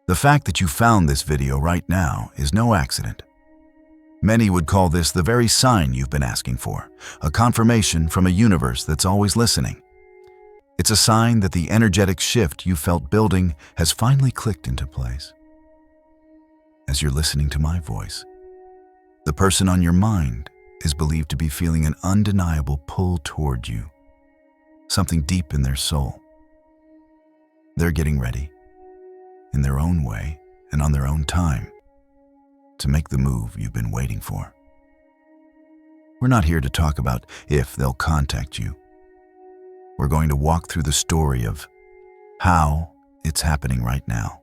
The fact that you found this video right now is no accident. Many would call this the very sign you've been asking for, a confirmation from a universe that's always listening. It's a sign that the energetic shift you felt building has finally clicked into place. As you're listening to my voice, the person on your mind is believed to be feeling an undeniable pull toward you, something deep in their soul. They're getting ready, in their own way and on their own time, to make the move you've been waiting for. We're not here to talk about if they'll contact you. We're going to walk through the story of how it's happening right now.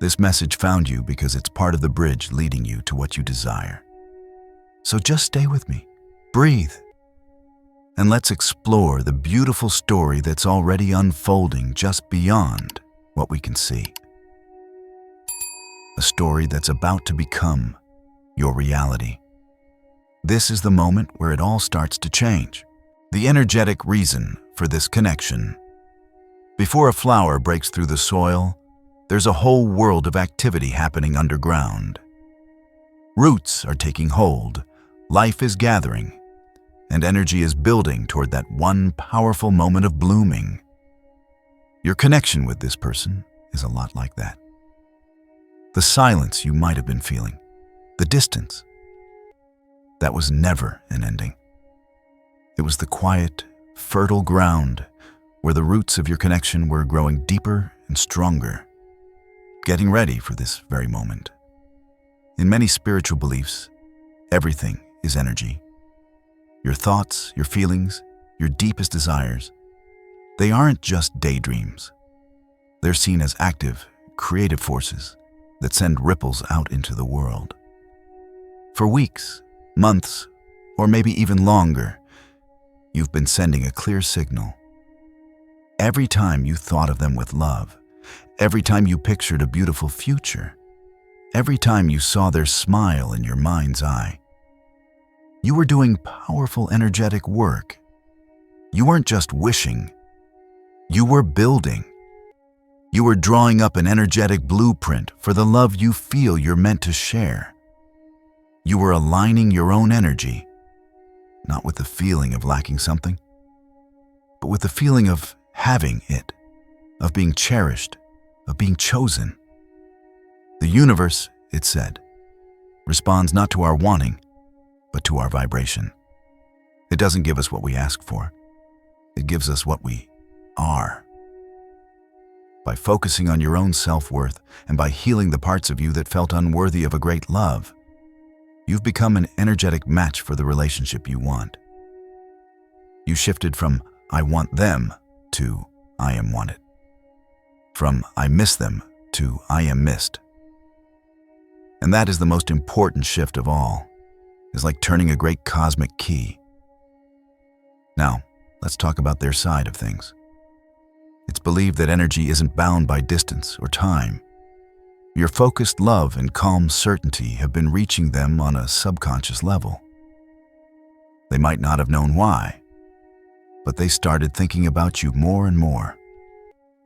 This message found you because it's part of the bridge leading you to what you desire. So just stay with me, breathe, and let's explore the beautiful story that's already unfolding just beyond what we can see. A story that's about to become your reality. This is the moment where it all starts to change. The energetic reason for this connection. Before a flower breaks through the soil, there's a whole world of activity happening underground. Roots are taking hold, life is gathering, and energy is building toward that one powerful moment of blooming. Your connection with this person is a lot like that. The silence you might have been feeling, the distance, that was never an ending. It was the quiet, fertile ground where the roots of your connection were growing deeper and stronger, getting ready for this very moment. In many spiritual beliefs, everything is energy. Your thoughts, your feelings, your deepest desires, they aren't just daydreams. They're seen as active, creative forces that send ripples out into the world. For weeks, months, or maybe even longer, you've been sending a clear signal. Every time you thought of them with love, every time you pictured a beautiful future, every time you saw their smile in your mind's eye, you were doing powerful, energetic work. You weren't just wishing, you were building. You were drawing up an energetic blueprint for the love you feel you're meant to share. You were aligning your own energy, not with the feeling of lacking something, but with the feeling of having it, of being cherished, of being chosen. The universe, it said, responds not to our wanting, but to our vibration. It doesn't give us what we ask for. It gives us what we are. By focusing on your own self-worth and by healing the parts of you that felt unworthy of a great love, you've become an energetic match for the relationship you want. You shifted from I want them to I am wanted. From I miss them to I am missed. And that is the most important shift of all. It's like turning a great cosmic key. Now, let's talk about their side of things. It's believed that energy isn't bound by distance or time. Your focused love and calm certainty have been reaching them on a subconscious level. They might not have known why, but they started thinking about you more and more.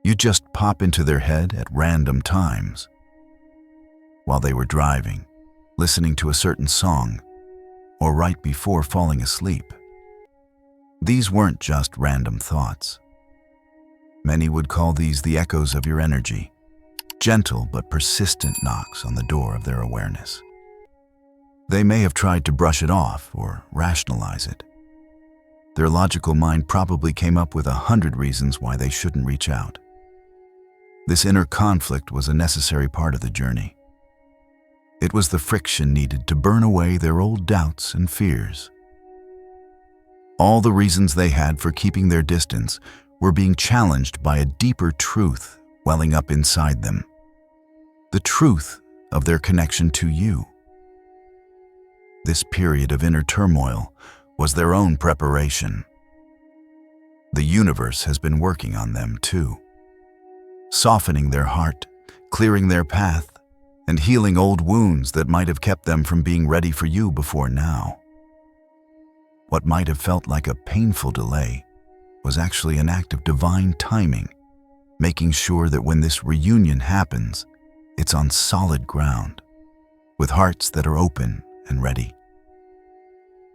You just pop into their head at random times. While they were driving, listening to a certain song, or right before falling asleep. These weren't just random thoughts. Many would call these the echoes of your energy, gentle but persistent knocks on the door of their awareness. They may have tried to brush it off or rationalize it. Their logical mind probably came up with 100 reasons why they shouldn't reach out. This inner conflict was a necessary part of the journey. It was the friction needed to burn away their old doubts and fears. All the reasons they had for keeping their distance were being challenged by a deeper truth welling up inside them. The truth of their connection to you. This period of inner turmoil was their own preparation. The universe has been working on them too, softening their heart, clearing their path, and healing old wounds that might have kept them from being ready for you before now. What might have felt like a painful delay was actually an act of divine timing, making sure that when this reunion happens, it's on solid ground, with hearts that are open and ready.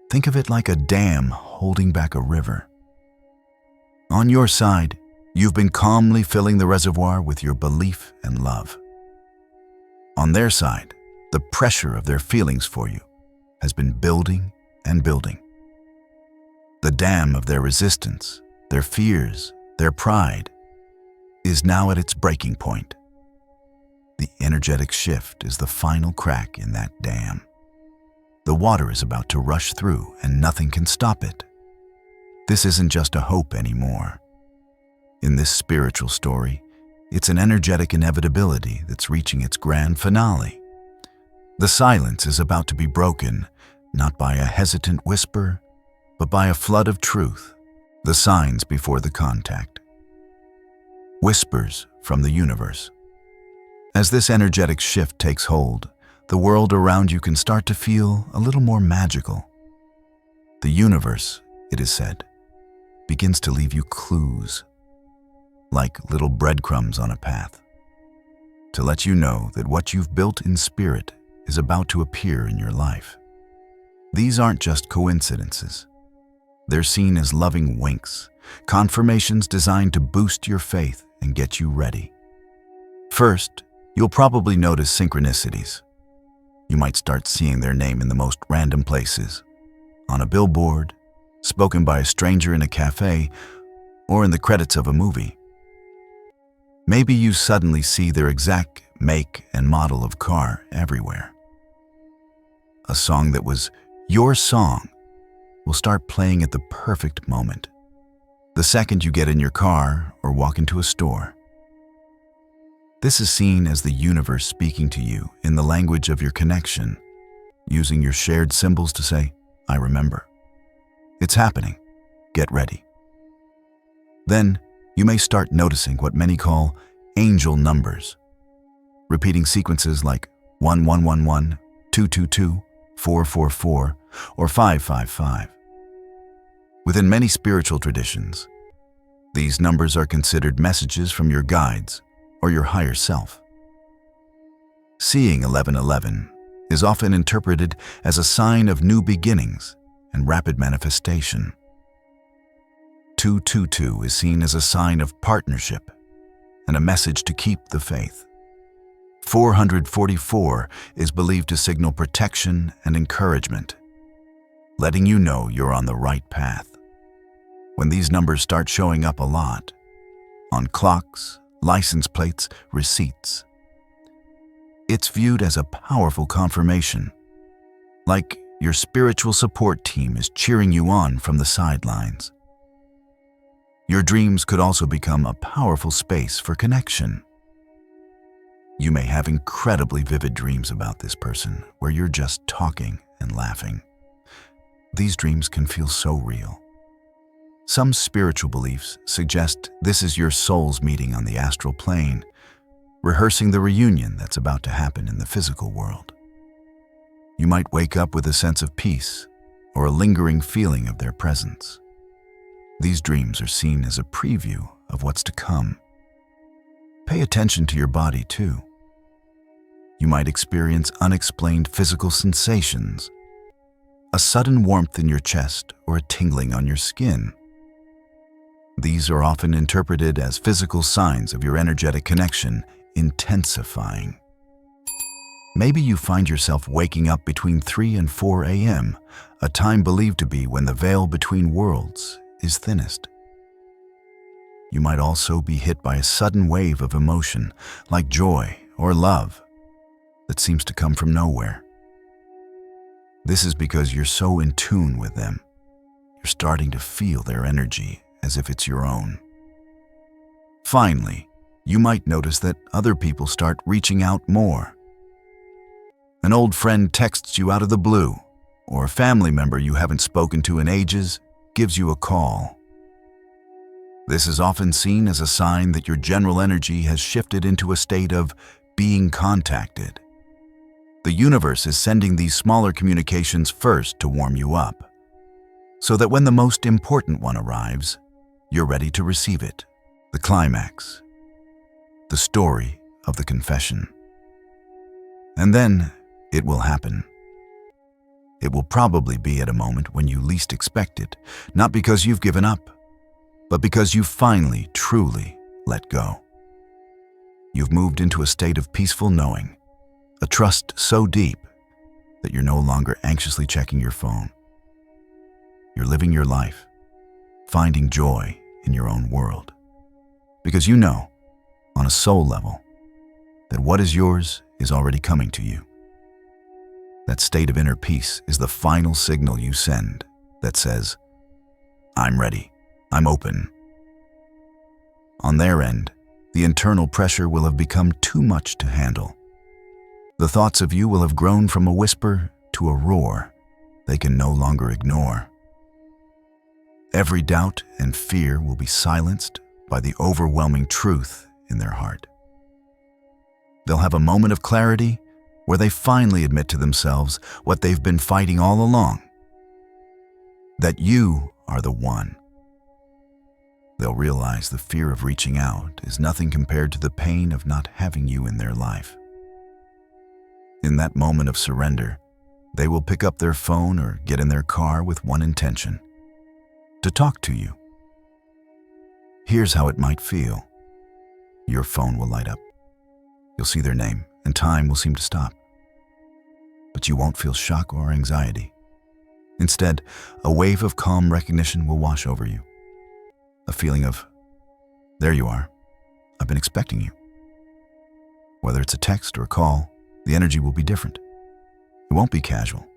Think of it like a dam holding back a river. On your side, you've been calmly filling the reservoir with your belief and love. On their side, the pressure of their feelings for you has been building and building. The dam of their resistance, their fears, their pride, is now at its breaking point. The energetic shift is the final crack in that dam. The water is about to rush through and nothing can stop it. This isn't just a hope anymore. In this spiritual story, it's an energetic inevitability that's reaching its grand finale. The silence is about to be broken, not by a hesitant whisper, but by a flood of truth, the signs before the contact. Whispers from the universe. As this energetic shift takes hold, the world around you can start to feel a little more magical. The universe, it is said, begins to leave you clues, like little breadcrumbs on a path, to let you know that what you've built in spirit is about to appear in your life. These aren't just coincidences. They're seen as loving winks, confirmations designed to boost your faith and get you ready. First, you'll probably notice synchronicities. You might start seeing their name in the most random places, on a billboard, spoken by a stranger in a cafe, or in the credits of a movie. Maybe you suddenly see their exact make and model of car everywhere. A song that was your song will start playing at the perfect moment, the second you get in your car or walk into a store. This is seen as the universe speaking to you in the language of your connection, using your shared symbols to say, "I remember." It's happening. Get ready. Then, you may start noticing what many call angel numbers, repeating sequences like 1111, 222, 444, or 555. Within many spiritual traditions, these numbers are considered messages from your guides or your higher self. Seeing 1111 is often interpreted as a sign of new beginnings and rapid manifestation. 222 is seen as a sign of partnership and a message to keep the faith. 444 is believed to signal protection and encouragement, letting you know you're on the right path. When these numbers start showing up a lot, on clocks, license plates, receipts, it's viewed as a powerful confirmation, like your spiritual support team is cheering you on from the sidelines. Your dreams could also become a powerful space for connection. You may have incredibly vivid dreams about this person where you're just talking and laughing. These dreams can feel so real. Some spiritual beliefs suggest this is your soul's meeting on the astral plane, rehearsing the reunion that's about to happen in the physical world. You might wake up with a sense of peace or a lingering feeling of their presence. These dreams are seen as a preview of what's to come. Pay attention to your body too. You might experience unexplained physical sensations, a sudden warmth in your chest or a tingling on your skin. These are often interpreted as physical signs of your energetic connection intensifying. Maybe you find yourself waking up between 3 and 4 a.m., a time believed to be when the veil between worlds is thinnest. You might also be hit by a sudden wave of emotion, like joy or love, that seems to come from nowhere. This is because you're so in tune with them. You're starting to feel their energy as if it's your own. Finally, you might notice that other people start reaching out more. An old friend texts you out of the blue, or a family member you haven't spoken to in ages gives you a call. This is often seen as a sign that your general energy has shifted into a state of being contacted. The universe is sending these smaller communications first to warm you up, so that when the most important one arrives, you're ready to receive it, the climax, the story of the confession. And then it will happen. It will probably be at a moment when you least expect it, not because you've given up, but because you've finally, truly let go. You've moved into a state of peaceful knowing, a trust so deep that you're no longer anxiously checking your phone. You're living your life, finding joy in your own world, because you know, on a soul level, that what is yours is already coming to you. That state of inner peace is the final signal you send that says, I'm ready, I'm open. On their end, the internal pressure will have become too much to handle. The thoughts of you will have grown from a whisper to a roar they can no longer ignore. Every doubt and fear will be silenced by the overwhelming truth in their heart. They'll have a moment of clarity where they finally admit to themselves what they've been fighting all along, that you are the one. They'll realize the fear of reaching out is nothing compared to the pain of not having you in their life. In that moment of surrender, they will pick up their phone or get in their car with one intention: to talk to you. Here's how it might feel. Your phone will light up. You'll see their name, and time will seem to stop. But you won't feel shock or anxiety. Instead, a wave of calm recognition will wash over you. A feeling of, there you are, I've been expecting you. Whether it's a text or a call, the energy will be different. It won't be casual.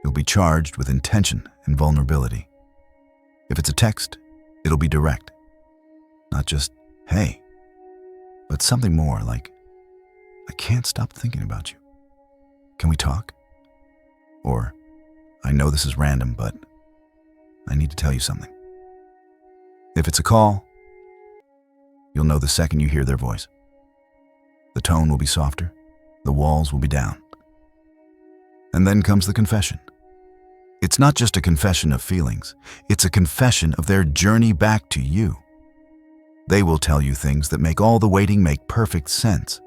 You'll be charged with intention and vulnerability. If it's a text, it'll be direct. Not just, hey, but something more like, I can't stop thinking about you. Can we talk? Or, I know this is random, but I need to tell you something. If it's a call, you'll know the second you hear their voice. The tone will be softer, the walls will be down. And then comes the confession. It's not just a confession of feelings, it's a confession of their journey back to you. They will tell you things that make all the waiting make perfect sense.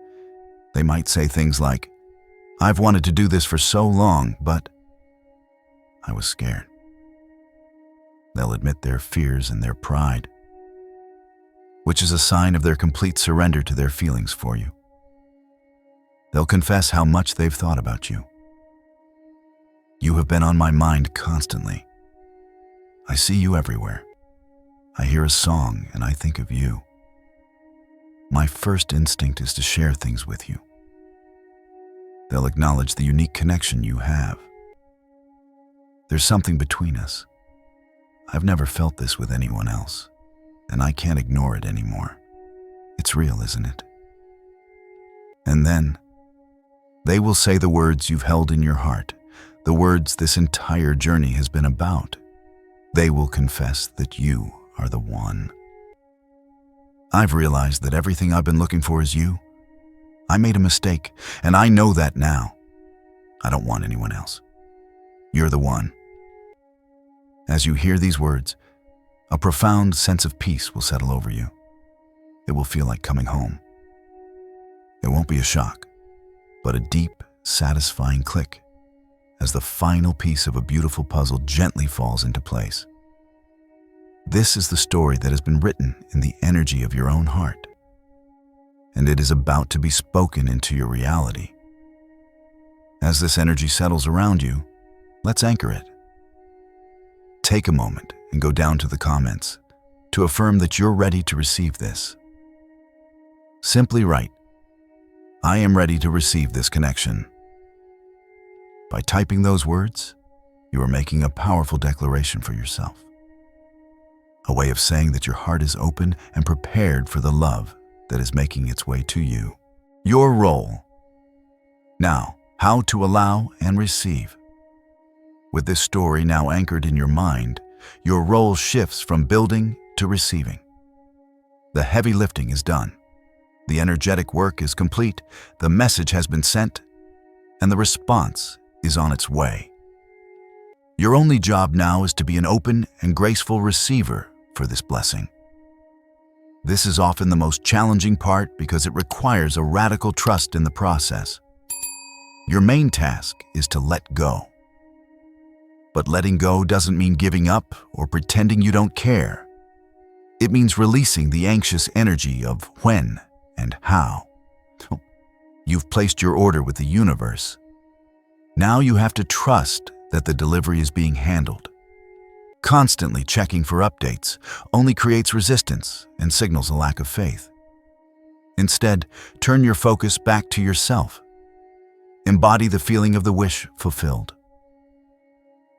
They might say things like, I've wanted to do this for so long, but I was scared. They'll admit their fears and their pride, which is a sign of their complete surrender to their feelings for you. They'll confess how much they've thought about you. You have been on my mind constantly. I see you everywhere. I hear a song and I think of you. My first instinct is to share things with you. They'll acknowledge the unique connection you have. There's something between us. I've never felt this with anyone else, and I can't ignore it anymore. It's real, isn't it? And then, they will say the words you've held in your heart, the words this entire journey has been about. They will confess that you are the one. I've realized that everything I've been looking for is you. I made a mistake, and I know that now. I don't want anyone else. You're the one. As you hear these words, a profound sense of peace will settle over you. It will feel like coming home. It won't be a shock, but a deep, satisfying click as the final piece of a beautiful puzzle gently falls into place. This is the story that has been written in the energy of your own heart, and it is about to be spoken into your reality. As this energy settles around you, let's anchor it. Take a moment and go down to the comments to affirm that you're ready to receive this. Simply write, I am ready to receive this connection. By typing those words, you are making a powerful declaration for yourself. A way of saying that your heart is open and prepared for the love that is making its way to you. Your role. Now, how to allow and receive. With this story now anchored in your mind, your role shifts from building to receiving. The heavy lifting is done. The energetic work is complete, the message has been sent, and the response is on its way. Your only job now is to be an open and graceful receiver for this blessing. This is often the most challenging part because it requires a radical trust in the process. Your main task is to let go. But letting go doesn't mean giving up or pretending you don't care. It means releasing the anxious energy of when and how. You've placed your order with the universe. Now you have to trust that the delivery is being handled. Constantly checking for updates only creates resistance and signals a lack of faith. Instead, turn your focus back to yourself. Embody the feeling of the wish fulfilled.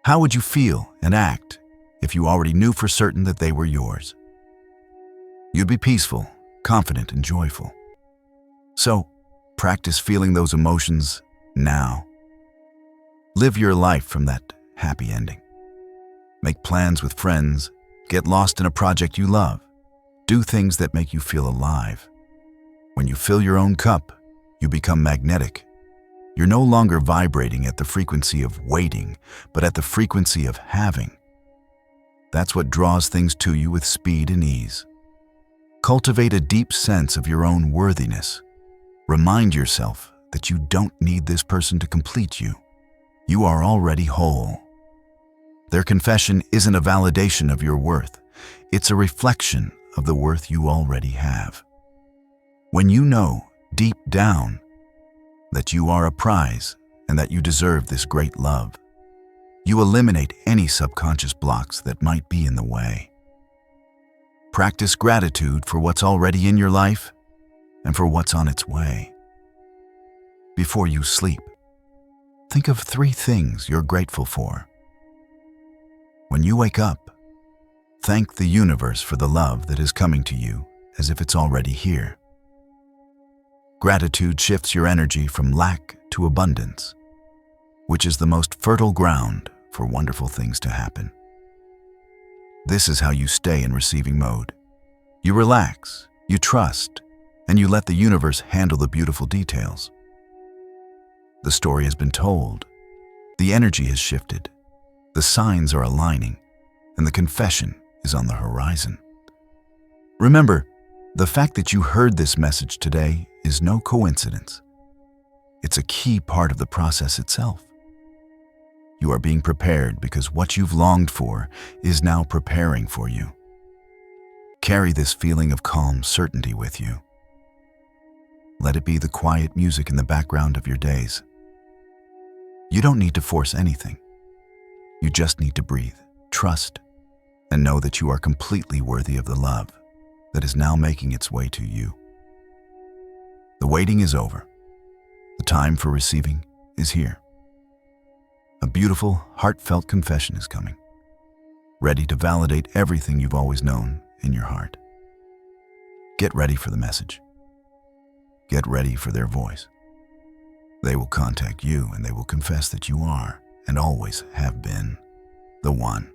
How would you feel and act if you already knew for certain that they were yours? You'd be peaceful, confident, and joyful. So, practice feeling those emotions now. Live your life from that happy ending. Make plans with friends, get lost in a project you love. Do things that make you feel alive. When you fill your own cup, you become magnetic. You're no longer vibrating at the frequency of waiting, but at the frequency of having. That's what draws things to you with speed and ease. Cultivate a deep sense of your own worthiness. Remind yourself that you don't need this person to complete you. You are already whole. Their confession isn't a validation of your worth. It's a reflection of the worth you already have. When you know, deep down, that you are a prize and that you deserve this great love, you eliminate any subconscious blocks that might be in the way. Practice gratitude for what's already in your life and for what's on its way. Before you sleep, think of 3 things you're grateful for. When you wake up, thank the universe for the love that is coming to you as if it's already here. Gratitude shifts your energy from lack to abundance, which is the most fertile ground for wonderful things to happen. This is how you stay in receiving mode. You relax, you trust, and you let the universe handle the beautiful details. The story has been told. The energy has shifted. The signs are aligning, and the confession is on the horizon. Remember, the fact that you heard this message today is no coincidence. It's a key part of the process itself. You are being prepared because what you've longed for is now preparing for you. Carry this feeling of calm certainty with you. Let it be the quiet music in the background of your days. You don't need to force anything. You just need to breathe, trust, and know that you are completely worthy of the love that is now making its way to you. The waiting is over. The time for receiving is here. A beautiful, heartfelt confession is coming, ready to validate everything you've always known in your heart. Get ready for the message. Get ready for their voice. They will contact you and they will confess that you are, and always have been, the one.